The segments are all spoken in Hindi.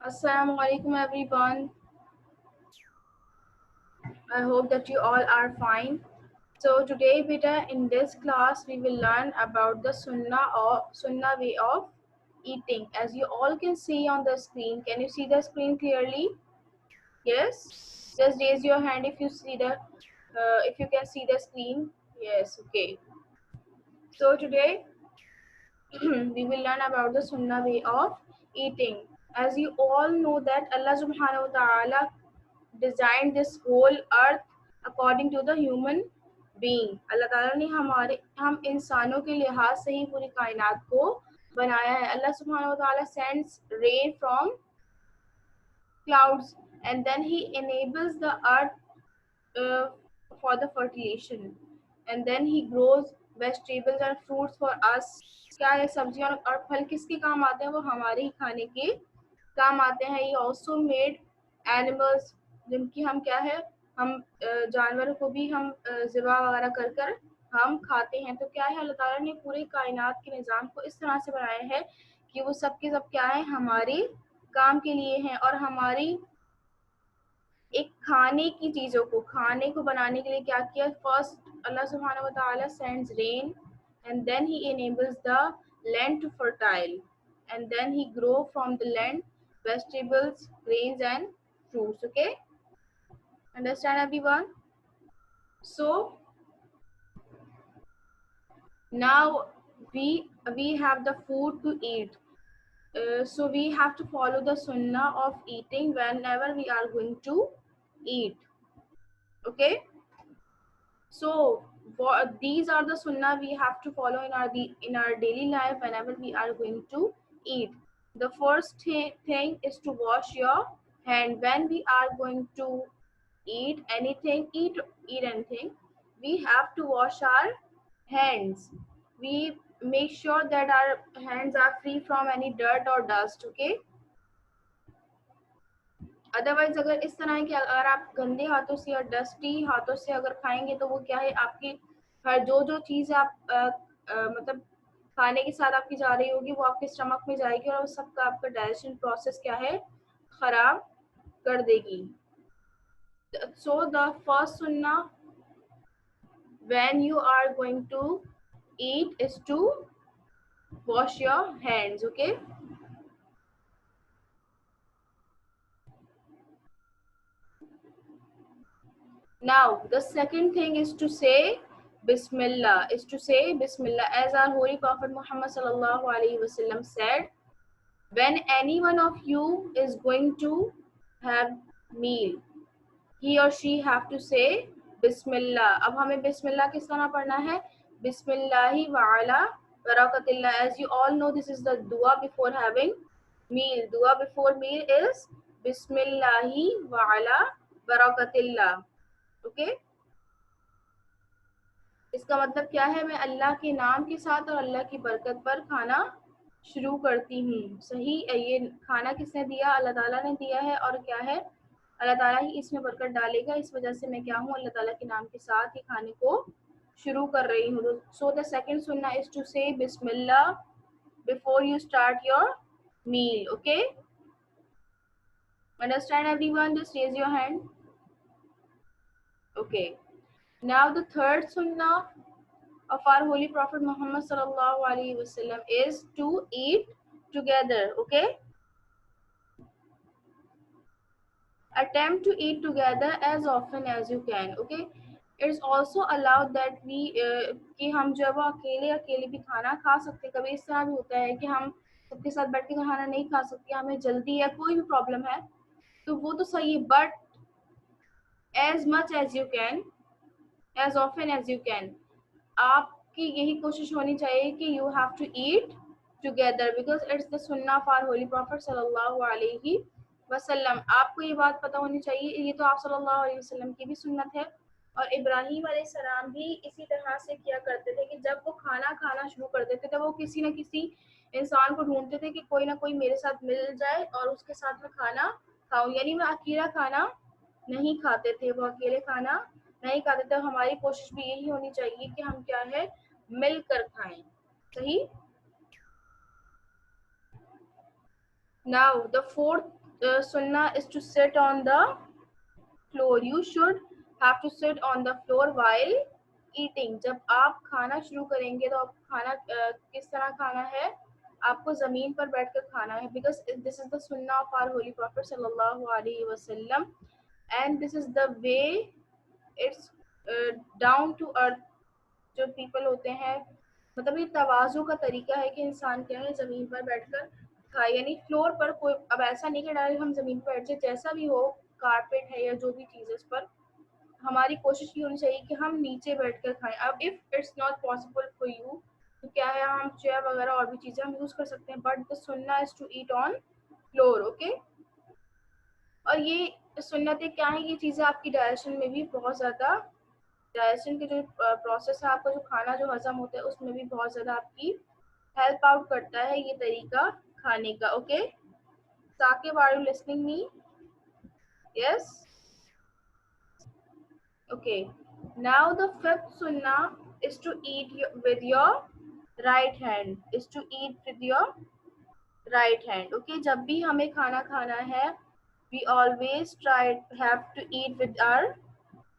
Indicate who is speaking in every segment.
Speaker 1: Assalamu alaikum everyone. I hope that you all are fine. So today beta in this class we will learn about the sunnah way of eating. As you all can see on the screen. Can you see the screen clearly? Yes? Just raise your hand if you see the if you can see the screen. Yes, okay. So today we will learn about the sunnah way of eating. As you all know that Allah subhanahu wa ta'ala designed this whole earth according to the human being. अल्लाह ताला ने हम इंसानों के लिहाज से ही पूरी कायनात को बनाया है. Allah subhanahu wa ta'ala sends rain from clouds and then he enables the earth uh, for the fertilization and then he grows vegetables and fruits for us. क्या है, सब्जियां और फल किसके काम आते हैं? वो हमारे ही खाने के काम आते हैं. ये ऑल्सो मेड एनिमल्स जिनकी हम क्या है, हम जानवरों को भी हम ज़िबा वगैरह कर कर हम खाते हैं. तो क्या है, अल्लाह ताला ने पूरी कायनात के निज़ाम को इस तरह से बनाया है कि वो सब के सब क्या है, हमारे काम के लिए हैं. और हमारी एक खाने की चीज़ों को खाने को बनाने के लिए क्या किया, फर्स्ट अल्लाह सुब्हानहू व तआला sends rain and then he enables the land to fertile and then he grow from the land vegetables, grains and fruits. Okay, understand everyone? So now we have the food to eat. So we have to follow the sunnah of eating whenever we are going to eat. Okay, so these are the sunnah we have to follow in our daily life whenever we are going to eat. The first thing is to wash your hand when we are going to eat anything. Eat anything. We have to wash our hands. We make sure that our hands are free from any dirt or dust. Okay. Otherwise अगर इस तरह के अगर आप गंदे हाथों से या डस्टी हाथों से अगर खाएंगे तो वो क्या है, आपकी हर जो चीज़ आप मतलब खाने के साथ आपकी जा रही होगी वो आपके स्टमक में जाएगी और सबका आपका डाइजेशन प्रोसेस क्या है, खराब कर देगी. सो द फर्स्ट सुन्ना when you are going to eat is to wash your hands. Okay. Now, the second thing is to say Bismillah. As our Holy Prophet Muhammad sallallahu alaihi wasallam said, when any one of you is going to have meal, he or she have to say Bismillah. अब हमें Bismillah किस तरह पढ़ना है? Bismillahi wa ala barakatillah. As you all know, this is the dua before having meal. Dua before meal is Bismillahi wa ala barakatillah. Okay इसका मतलब क्या है, मैं अल्लाह के नाम के साथ और अल्लाह की बरकत पर खाना शुरू करती हूँ. सही, ये खाना किसने दिया? अल्लाह ताला ने दिया है. और क्या है, अल्लाह ताला ही इसमें बरकत डालेगा. इस वजह से मैं क्या हूँ, अल्लाह ताला के नाम के साथ ही खाने को शुरू कर रही हूँ. सो द सेकंड सुन्ना इज टू से बिस्मिल्लाह before you start your meal. Okay, understand everyone? Just raise your hand. Okay. Now the third sunnah of our Holy Prophet Muhammad sallallahu alaihi wasallam is to eat together. Okay. Attempt to eat together as often as you can. Okay. It's also allowed that we कि हम जो है वो अकेले भी खाना खा सकते हैं. कभी इस तरह भी होता है कि हम सबके साथ बैठ के खाना नहीं खा सकते, हमें जल्दी है, कोई भी प्रॉब्लम है, तो वो तो सही है. But as much as you can, as often as you can, आपकी यही कोशिश होनी चाहिए कि you have to eat together because it's the sunnah of our holy prophet sallallahu alaihi wasallam. आपको ये बात पता होनी चाहिए, ये तो आप सल्लल्लाहु अलैहि वसल्लम की भी सुन्नत है और इब्राहीम अलैहिस्सलाम भी इसी तरह से किया करते थे कि जब वो खाना खाना शुरू कर देते थे वो किसी न किसी इंसान को ढूंढते थे कि कोई ना कोई मेरे साथ मिल जाए और उसके साथ में खाना खाऊं. यानी मैं अकेला खाना नहीं खाते थे, वो अकेले खाना नहीं खाते थे. हमारी कोशिश भी यही होनी चाहिए कि हम क्या है, मिलकर खाएं. सही. Now the fourth sunnah is to sit on the floor. You should have to sit on the floor while eating. जब आप खाना शुरू करेंगे तो आप खाना किस तरह खाना है, आपको जमीन पर बैठकर खाना है, because this is the sunnah of our holy prophet sallallahu alaihi wasallam, and this is the way it's down to earth जो people होते हैं, मतलब ये तवाज़ु का तरीका है कि इंसान क्या है ज़मीन पर बैठकर खाए, यानी फ्लोर पर कोई, अब ऐसा नहीं कि डायरेक्ट हम ज़मीन पर बैठ जाए, जैसा भी हो कारपेट है या जो भी चीज़ है, उस पर हमारी कोशिश ये होनी चाहिए कि हम नीचे बैठकर खाएं. अब if it's not possible for you तो क्या है, हम चेयर वगैरह और भी चीज़ें हम यूज़ कर सकते हैं, बट द सुन्ना is to eat on floor. Okay, और ये सुन्नतें क्या है, ये चीज़ें आपकी डाइजेशन में भी बहुत ज़्यादा, डाइजेशन के जो प्रोसेस है, आपका जो खाना जो हजम होता है उसमें भी बहुत ज़्यादा आपकी हेल्प आउट करता है ये तरीका खाने का. Okay, Saqib, are you listening me? Yes. Okay, now the fifth सुन्ना is to eat with your right hand, is to eat with your right hand. Okay, जब भी हमें खाना खाना है, we always try have to eat with our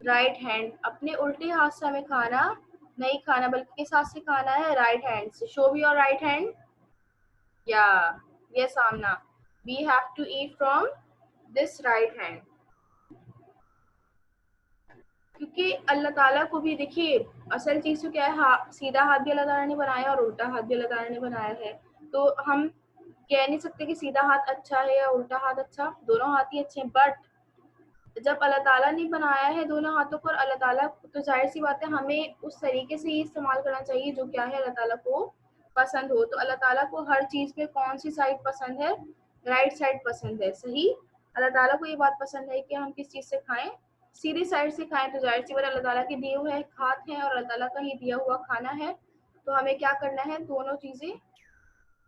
Speaker 1: right hand. अपने उल्टे हाथ से हमें खाना नहीं खाना, बल्कि किस हाथ से खाना है, राइट हैंड से. शो भी योर राइट हैंड. या yes Aamna, we have to eat from this right hand, क्योंकि अल्लाह ताला को भी देखिए असल चीज़ तो क्या है, सीधा हाथ भी अल्लाह ताला ने बनाया और उल्टा हाथ भी अल्लाह ताला ने बनाया है. तो हम कह नहीं सकते कि सीधा हाथ अच्छा है या उल्टा हाथ अच्छा, दोनों हाथ ही अच्छे हैं. बट जब अल्लाह ताला ने बनाया है दोनों हाथों को, और अल्लाह ताला, तो जाहिर सी बात है हमें उस तरीके से ही इस्तेमाल करना चाहिए जो क्या है अल्लाह ताला को पसंद हो. तो अल्लाह ताला को हर चीज़ में कौन सी साइड पसंद है, राइट साइड पसंद है. सही, अल्लाह ताला को ये बात पसंद है कि हम किस चीज़ से खाएं, सीधी साइड से खाएं. तो जाहिर सी बात अल्लाह ताला के दिए हुए हाथ हैं और अल्लाह ताला का ही दिया हुआ खाना है, तो हमें क्या करना है, दोनों चीज़ें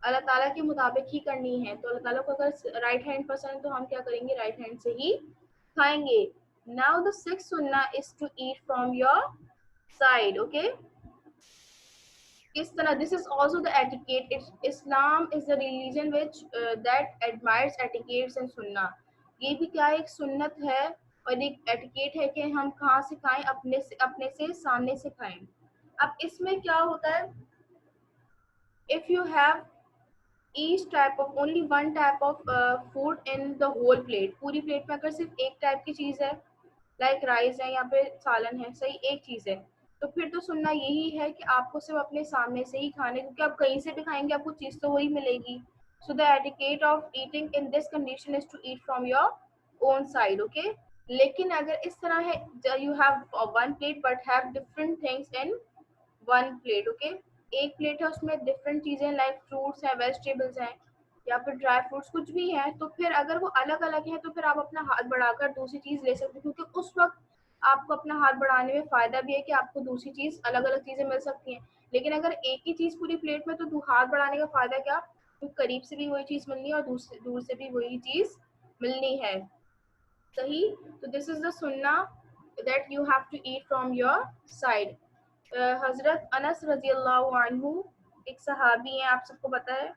Speaker 1: अल्लाह ताला के मुताबिक ही करनी है. तो अल्लाह ताला को अगर राइट हैंड पसंद है तो हम क्या करेंगे, राइट हैंड से ही खाएंगे. नाउ द सिक्स्थ सुन्ना is to eat from your side. Okay, किस तरह, this is also the etiquette. इस्लाम is the religion which that admires etiquettes and सुन्ना. ये भी क्या एक सुन्नत है और एक एटिकेट है कि हम कहाँ से खाएं, अपने से सामने से खाएं. अब इसमें क्या होता है, if you have each type of only one type of food in the whole plate, पूरी प्लेट में अगर सिर्फ एक टाइप की चीज़ है, लाइक राइस है, यहाँ पे सालन है, सही एक चीज़ है, तो फिर तो सुनना यही है कि आपको सिर्फ अपने सामने से ही खाने, क्योंकि आप कहीं से भी खाएंगे आपको चीज़ तो वही मिलेगी. So the etiquette of eating in this condition is to eat from your own side. Okay, लेकिन अगर इस तरह है, you have one plate but have different things in one plate. Okay, एक प्लेट है उसमें डिफरेंट चीज़ें लाइक फ्रूट्स हैं, वेजिटेबल्स हैं, या फिर ड्राई फ्रूट्स कुछ भी हैं, तो फिर अगर वो अलग अलग हैं तो फिर आप अपना हाथ बढ़ाकर दूसरी चीज़ ले सकते हैं, क्योंकि उस वक्त आपको अपना हाथ बढ़ाने में फ़ायदा भी है कि आपको दूसरी चीज़ अलग अलग चीज़ें मिल सकती हैं. लेकिन अगर एक ही चीज़ पूरी प्लेट में, तो हाथ बढ़ाने का फ़ायदा क्या, तो करीब से भी वही चीज़ मिलनी है और दूर से भी वही चीज़ मिलनी है. सही, तो दिस इज़ द सुन्ना that you have to eat from your side. हजरत अनस रजी अल्लाह अन्हु एक सहाबी हैं, आप सबको पता है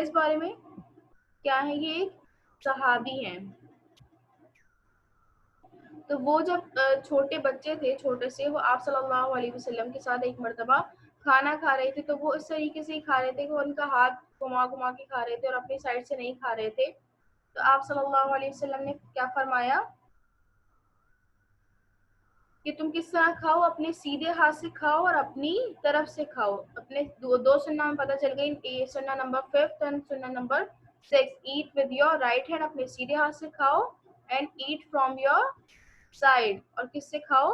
Speaker 1: इस बारे में क्या है, ये एक सहाबी हैं. तो वो जब छोटे बच्चे थे, छोटे से, वो आप सल्लल्लाहु अलैहि वसल्लम के साथ एक मर्तबा खाना खा रहे थे, तो वो इस तरीके से ही खा रहे थे कि उनका हाथ घुमा घुमा के खा रहे थे और अपनी साइड से नहीं खा रहे थे. तो आप सल्लल्लाहु अलैहि वसल्लम ने क्या फरमाया कि तुम किस तरह खाओ, अपने सीधे हाथ से खाओ और अपनी तरफ से खाओ. अपने दो सुन्ना में पता चल गई, सुन्ना नंबर 5 एंड सुन्ना number 6. Eat with your right hand, अपने सीधे हाथ से खाओ, and eat from your side, और किससे खाओ,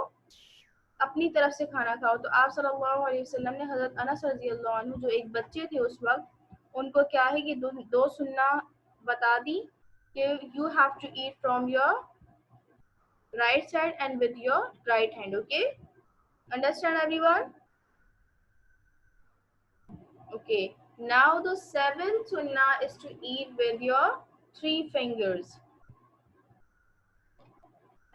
Speaker 1: अपनी तरफ से खाना खाओ. तो आप सल्लल्लाहु अलैहि वसल्लम ने हजरत अनस रजी अल्लाह अन्हु जो एक बच्चे थे उस वक्त, उनको क्या है कि दो सुन्ना बता दी कि you have to eat from your right side and with your right hand. Okay, understand everyone? Okay, now the seventh sunnah is to eat with your 3 fingers,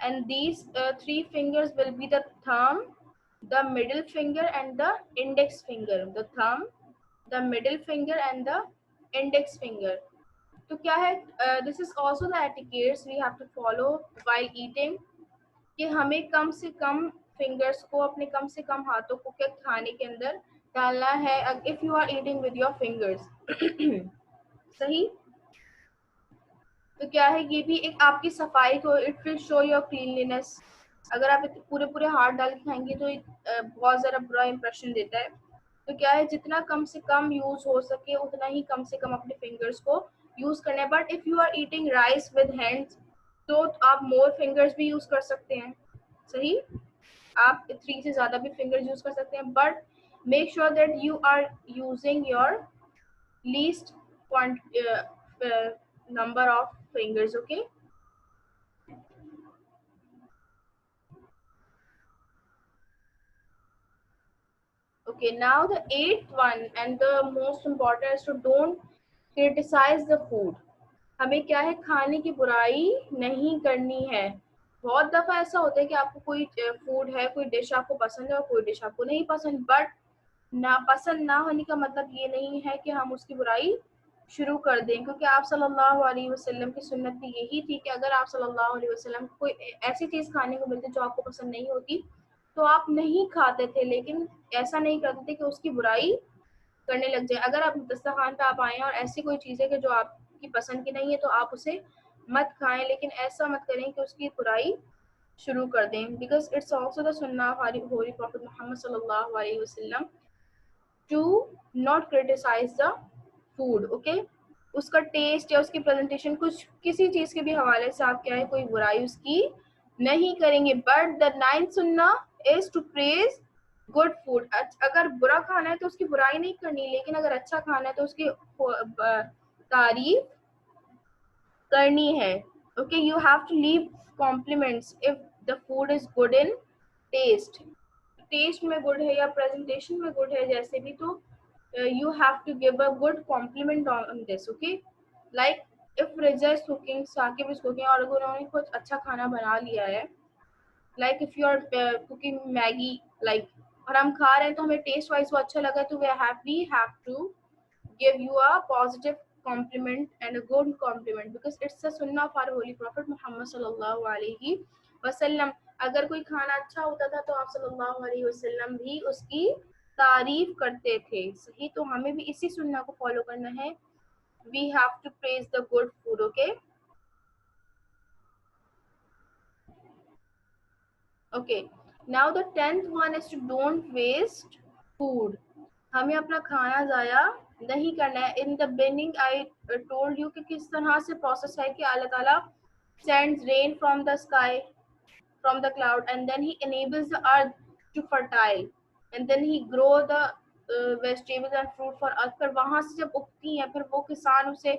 Speaker 1: and these 3 fingers will be the thumb, the middle finger and the index finger. The thumb, the middle finger and the index finger. तो क्या है, this is also the etiquettes we have to follow while eating, कि हमें कम से कम फिंगर्स को, अपने कम से कम हाथों को क्या खाने के अंदर डालना है, if you are eating with your fingers. सही। तो क्या है, ये भी एक आपकी सफाई को, it will show your cleanliness. अगर आप पूरे पूरे हाथ डाल के खाएंगे तो बहुत ज़्यादा बुरा इंप्रेशन देता है। तो क्या है, जितना कम से कम यूज हो सके उतना ही कम से कम अपने फिंगर्स को यूज करना है। But if you are eating rice with hands तो आप मोर फिंगर्स भी यूज कर सकते हैं। सही। आप 3 से ज़्यादा भी फिंगर्स यूज कर सकते हैं, but make sure that you are using your least number of fingers. Okay. Okay, now the eighth one and the most important is to don't criticize the food. हमें क्या है, खाने की बुराई नहीं करनी है। बहुत दफा ऐसा होता है कि आपको कोई फूड है, कोई डिश आपको पसंद है और कोई डिश आपको नहीं पसंद, बट ना पसंद ना होने का मतलब ये नहीं है कि हम उसकी बुराई शुरू कर दें, क्योंकि आप सल्लल्लाहु अलैहि वसल्लम की सुन्नत भी यही थी कि अगर आप सल्लल्लाहु अलैहि वसल्लम को कोई ऐसी चीज़ खाने को मिलती जो आपको पसंद नहीं होती तो आप नहीं खाते थे, लेकिन ऐसा नहीं करते थे कि उसकी बुराई करने लग जाए। अगर आप दस्तरखान पे आप आए और ऐसी कोई चीज़ है कि जो आपकी पसंद की नहीं है तो आप उसे मत खाएं, लेकिन ऐसा मत करें कि उसकी बुराई शुरू कर दें, बिकॉज इट्स ऑल्सो द सुन्ना ऑफ होली प्रॉफिट मोहम्मद सल्लल्लाहु अलैहि वसल्लम to not criticise the food. Okay. उसका टेस्ट या उसकी प्रेजेंटेशन, कुछ किसी चीज के भी हवाले से आप क्या है, कोई बुराई उसकी नहीं करेंगे। बट द नाइन्थ सुन्ना is to praise good food. अगर बुरा खाना है तो उसकी बुराई नहीं करनी, लेकिन अगर अच्छा खाना है तो उसकी तारीफ करनी है। Okay, you have to leave compliments if the food is good in taste. Taste में गुड है या प्रेजेंटेशन में गुड है, जैसे भी, तो you have to give a good compliment on this. Okay, like if Riza is cooking, Saqib is cooking, और अगर उन्होंने कुछ अच्छा खाना बना लिया है, like if you are cooking Maggie, like, और हम खा रहे हैं तो हमें टेस्ट वाइज वो अच्छा लगा, तो we have to give you a positive compliment and a good compliment, because it's a sunnah of our holy prophet Muhammad sallallahu alaihi wasallam. अगर कोई खाना अच्छा होता था तो आप सल्लल्लाहु अलैहि वसल्लम भी उसकी तारीफ करते थे। सही। तो हमें भी इसी सुन्ना को फॉलो करना है। We have to praise the good food. Okay. Okay, now the 10th one is to don't waste food. हमें अपना खाना ज़ाया नहीं करना है। In the beginning I told you कि किस तरह से प्रोसेस है कि अल्लाह ताला sends rain from the sky, from the cloud, and then he enables the earth to fertile, and then he grow the vegetables and fruit for us। फिर वहां से जब उगती हैं फिर वो किसान उसे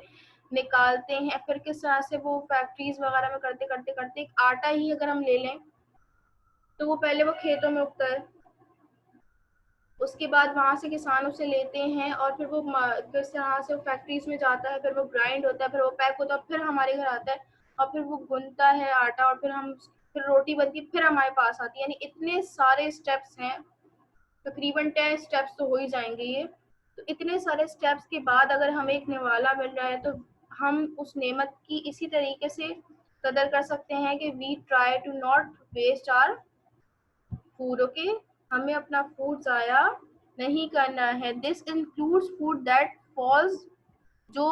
Speaker 1: निकालते हैं, फिर किस तरह से वो फैक्ट्रीज वगैरह में करते करते करते एक आटा ही अगर हम ले लें तो वो पहले वो खेतों में उगता है, उसके बाद वहां से किसान उसे लेते हैं और फिर वो किस तरह से फैक्ट्रीज में जाता है, फिर वो ग्राइंड होता है, फिर वो पैक होता है, फिर हमारे घर आता है और फिर वो गुनता है आटा, और फिर रोटी बनती है, फिर हमारे पास आती है। यानी इतने सारे स्टेप्स हैं, तकरीबन 10 स्टेप्स तो हो ही जाएंगे ये। तो इतने सारे स्टेप्स के बाद अगर हमें एक निवाला मिल रहा है तो हम उस नेमत की इसी तरीके से कदर कर सकते हैं कि we try to not waste our food. Okay, हमें अपना फूड ज़ाया नहीं करना है। This includes food that falls, जो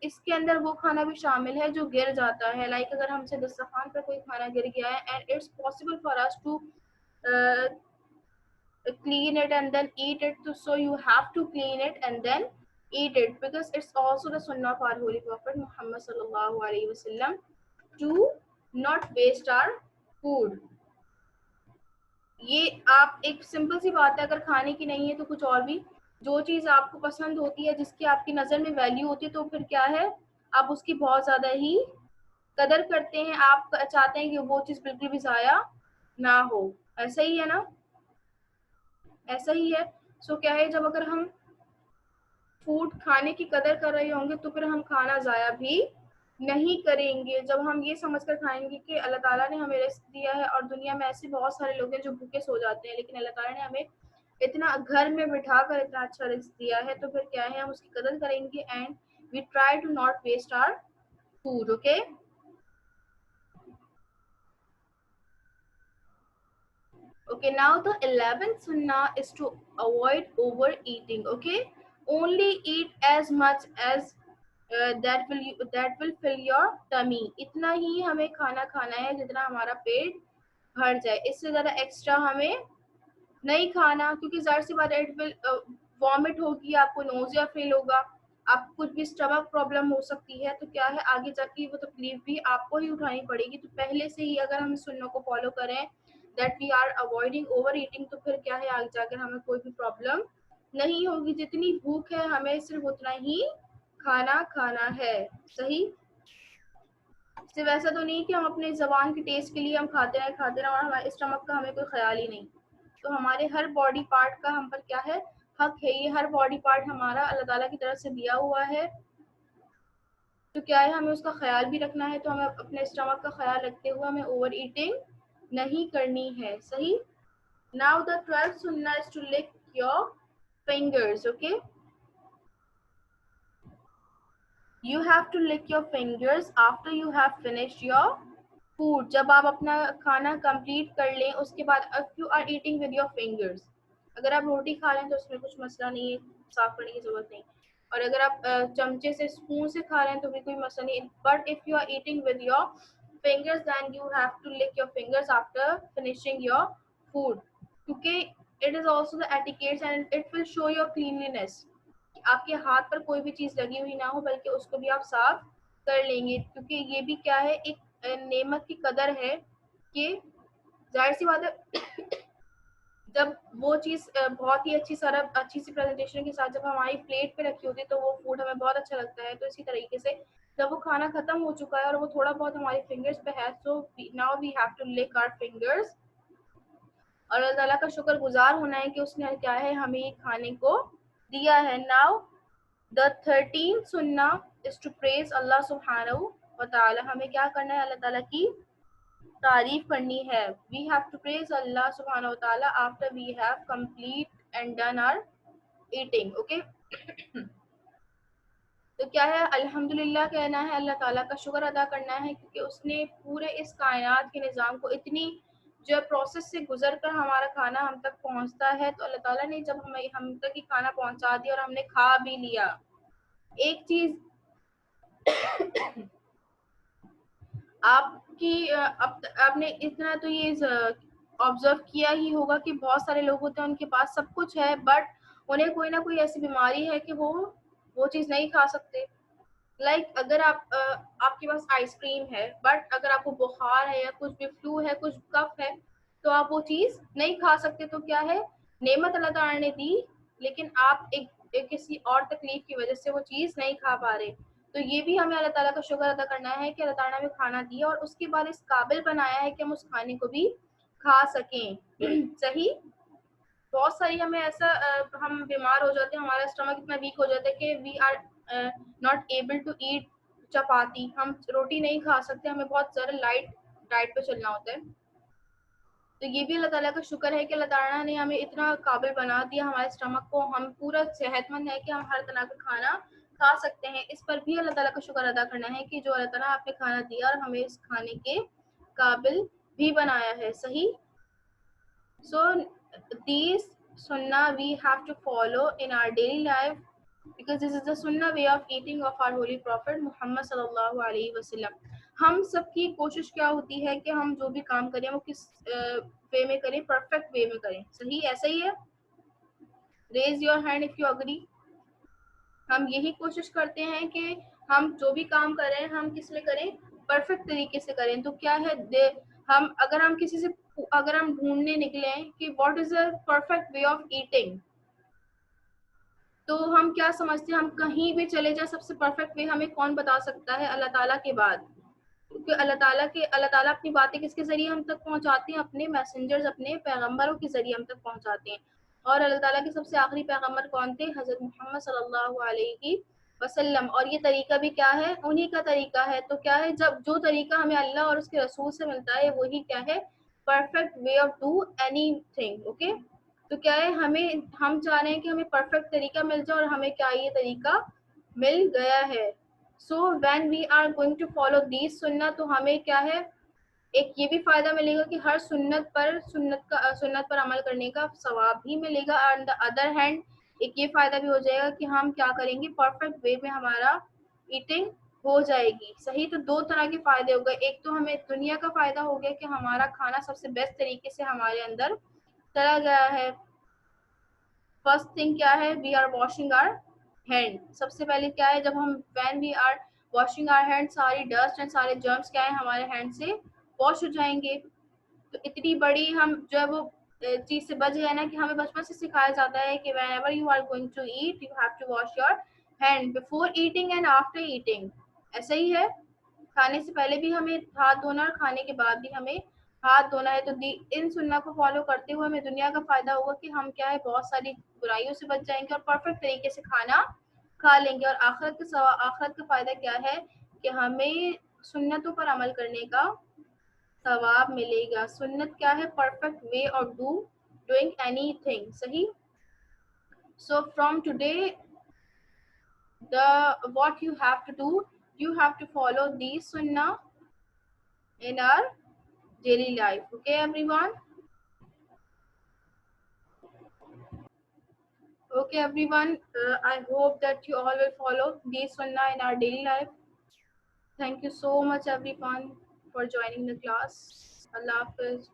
Speaker 1: इसके अंदर वो खाना भी शामिल है जो गिर जाता है। लाइक अगर हमसे दस्तरखान पर कोई खाना गिर गया है and it's possible for us to clean it and then eat it, so you have to clean it and then eat it, because it's also the sunnah of our holy prophet Muhammad sallallahu alaihi wasallam to not waste our food। ये आप एक सिंपल सी बात है, अगर खाने की नहीं है तो कुछ और भी, जो चीज़ आपको पसंद होती है, जिसकी आपकी नज़र में वैल्यू होती है, तो फिर क्या है, आप उसकी बहुत ज़्यादा ही कदर करते हैं। आप चाहते हैं कि वो चीज़ बिल्कुल भी ज़ाया ना हो। ऐसा ही है ना, ऐसा ही है। सो क्या है, जब अगर हम फूड खाने की कदर कर रहे होंगे तो फिर हम खाना ज़ाया भी नहीं करेंगे। जब हम ये समझ कर खाएंगे कि अल्लाह ताला ने हमें रिस्क दिया है, और दुनिया में ऐसे बहुत सारे लोग हैं जो भूखे सो जाते हैं, लेकिन अल्लाह ताला ने हमें इतना घर में बिठा कर इतना अच्छा रिस्क दिया है, तो फिर क्या है, हम उसकी कदर करेंगे and We try to not waste our food. Okay. Okay, now the 11th sunnah is to avoid overeating. Okay, only eat as much as that will fill your tummy. इतना ही हमें खाना खाना है जितना हमारा पेट भर जाए, इससे ज़्यादा एक्स्ट्रा हमें नहीं खाना, क्योंकि ज़ाहिर सी बात है इट विल वॉमिट होगी, आपको नोजिया फील होगा, आपको कुछ भी स्टमक प्रॉब्लम हो सकती है, तो क्या है आगे जाके वो तकलीफ भी आपको ही उठानी पड़ेगी। तो पहले से ही अगर हम सुन्नों को फॉलो करें that we are avoiding over eating, तो फिर क्या है आगे जाकर हमें कोई भी प्रॉब्लम नहीं होगी। जितनी भूख है हमें सिर्फ उतना ही खाना खाना है। सही, सिर्फ ऐसा तो नहीं कि हम अपने जबान के टेस्ट के लिए हम खाते रहे और हमारे स्टमक का हमें कोई ख्याल ही नहीं। तो हमारे हर बॉडी पार्ट का हम पर क्या है हक है, ये हर बॉडी पार्ट हमारा अल्लाह ताला की तरफ से दिया हुआ है, तो क्या है हमें उसका ख्याल भी रखना है। तो हमें अपने स्टमक का ख्याल रखते हुए हमें ओवर ईटिंग नहीं करनी है। सही। नाउ द 12th सुन्ना is to lick your fingers. Okay, you have to lick your fingers after you have finished your food. जब आप अपना खाना कंप्लीट कर लें उसके बाद if you are eating with your fingers, अगर आप रोटी खा रहे हैं तो उसमें कुछ मसला नहीं है, साफ करने की जरूरत नहीं। और अगर आप चमचे से स्पून से खा रहे हैं तो भी कोई मसला नहीं। But if you are eating with your fingers then you have to lick your fingers after finishing your food, क्योंकि it is also the etiquettes and it will show your cleanliness. आपके हाथ पर कोई भी चीज लगी हुई ना हो बल्कि उसको भी आप साफ कर लेंगे, क्योंकि ये भी क्या है एक नेमत की कदर है कि जाहिर सी बात है जब वो चीज बहुत ही अच्छी सी प्रेजेंटेशन के साथ जब हमारी प्लेट पे रखी होती है तो वो फूड हमें बहुत अच्छा लगता है। तो इसी तरीके से जब वो खाना खत्म हो चुका है और वो थोड़ा बहुत हमारे फिंगर्स पे है, so now we have to lick our fingers और अल्लाह ताला का शुक्रगुजार होना है कि उसने क्या है हमें ये खाने को दिया है। नाउ द 13th सुन्ना इज टू प्रेज अल्लाह सुब्हानहू व तआला। हमें क्या करना है, अल्लाह ताला की तारीफ करनी है। We have to praise Allah सुब्हानहू व तआला after we have complete and done our eating. Okay, तो क्या है अल्हम्दुलिल्लाह कहना है, अल्लाह ताला का शुक्र अदा करना है, क्योंकि उसने पूरे इस कायनात के निज़ाम को इतनी जो प्रोसेस से गुजर कर हमारा खाना हम तक पहुंचता है, तो अल्लाह ताला ने जब हमें हम तक ही खाना पहुंचा दिया और हमने खा भी लिया। एक चीज आपने इतना तो ये ऑब्जर्व किया ही होगा कि बहुत सारे लोग होते हैं उनके पास सब कुछ है बट उन्हें कोई ना कोई ऐसी बीमारी है कि वो चीज नहीं खा सकते। लाइक अगर आपके पास आइसक्रीम है बट अगर आपको बुखार है या कुछ भी फ्लू है कुछ कफ है तो आप वो चीज नहीं खा सकते। तो क्या है नेमत अल्लाह ताला ने दी लेकिन आप एक किसी और तकलीफ की वजह से वो चीज नहीं खा पा रहे। तो ये भी हमें अल्लाह ताला का शुक्र अदा करना है कि अल्लाह ताला ने हमें खाना दिया और उसके बाद इस काबिल बनाया है कि हम उस खाने को भी खा सकें। सही। बहुत सारी हमें ऐसा हम बीमार हो जाते हैं, हमारा स्टमक इतना वीक हो जाता है कि we are not able to eat chapati, हम रोटी नहीं खा सकते, हमें बहुत ज़्यादा लाइट डाइट पे चलना होता है। तो ये भी अल्लाह ताला का शुक्र है कि अल्लाह ताला ने हमें इतना काबिल बना दिया हमारे स्टमक को, हम पूरा सेहतमंद है कि हम हर तरह का खाना खा सकते हैं। इस पर भी अल्लाह ताला का शुक्र अदा करना है कि जो अल्लाह ताला आपने खाना दिया और हमें इस खाने के काबिल भी बनाया है। सही। So these sunnah we have to follow in our daily life because this is the sunnah way of eating of our holy prophet Muhammad sallallahu alaihi wasallam। हम सबकी कोशिश क्या होती है कि हम जो भी काम करें वो किस वे में करें, परफेक्ट वे में करें। सही, ऐसा ही है। Raise your hand if you agree. हम यही कोशिश करते हैं कि हम जो भी काम करें हम किस में करें, परफेक्ट तरीके से करें। तो क्या है हम अगर हम ढूंढने निकले कि what is a perfect way of eating, तो हम क्या समझते हैं, हम कहीं भी चले जाए सबसे परफेक्ट वे हमें कौन बता सकता है, अल्लाह ताला के बाद। क्योंकि अल्लाह ताला अपनी बातें किसके जरिए हम तक पहुंचाते हैं, अपने मैसेंजर्स अपने पैगंबरों के जरिए हम तक पहुंचाते हैं। और अल्लाह ताला के सबसे आखिरी पैगंबर कौन थे, हजरत मोहम्मद सल्लल्लाहु अलैहि वसल्लम। और ये तरीका भी क्या है, उन्हीं का तरीका है। तो क्या है, जब जो तरीका हमें अल्लाह और उसके रसूल से मिलता है वही क्या है, perfect way of do anything. Okay, तो क्या है हम चाह रहे हैं कि हमें परफेक्ट तरीका मिल जाए और हमें क्या ये तरीका मिल गया है। So when we are going to follow these सुन्ना, तो हमें क्या है, एक ये भी फायदा मिलेगा कि हर सुन्नत पर अमल करने का सवाब भी मिलेगा। ऑन द अदर हैंड एक ये फायदा भी हो जाएगा कि हम क्या करेंगे, परफेक्ट वे में हमारा ईटिंग हो जाएगी। सही, तो दो तरह के फायदे हो गए। एक तो हमें दुनिया का फायदा हो गया कि हमारा खाना सबसे बेस्ट तरीके से हमारे अंदर चला गया है। फर्स्ट थिंग क्या है, we are washing our hand. सबसे पहले क्या है, जब हम when we are washing our hand, सारी डस्ट एंड सारे जर्म्स क्या है हमारे हैंड से वॉश हो जाएंगे। तो इतनी बड़ी हम जो है वो चीज से बच गए ना, कि हमें बचपन से सिखाया जाता है कि whenever you are going to eat you have to wash your hand before eating and after eating। ऐसा ही है, खाने से पहले भी हमें हाथ धोना और खाने के बाद भी हमें हाथ धोना है। तो इन सुन्ना को फॉलो करते हुए हमें दुनिया का फायदा होगा कि हम क्या है, बहुत सारी बुराइयों से बच जाएंगे और परफेक्ट तरीके से खाना खा लेंगे। और आखिरत का फायदा क्या है कि हमें सुन्नतों पर अमल करने का सवाब मिलेगा। सुन्नत क्या है, perfect way of doing anything. सही, so from today the what you have to do, you have to follow these sunnah in our daily life. Okay everyone, okay everyone, I hope that you all will follow these sunnah in our daily life. Thank you so much everyone for joining the class. Allah Hafiz.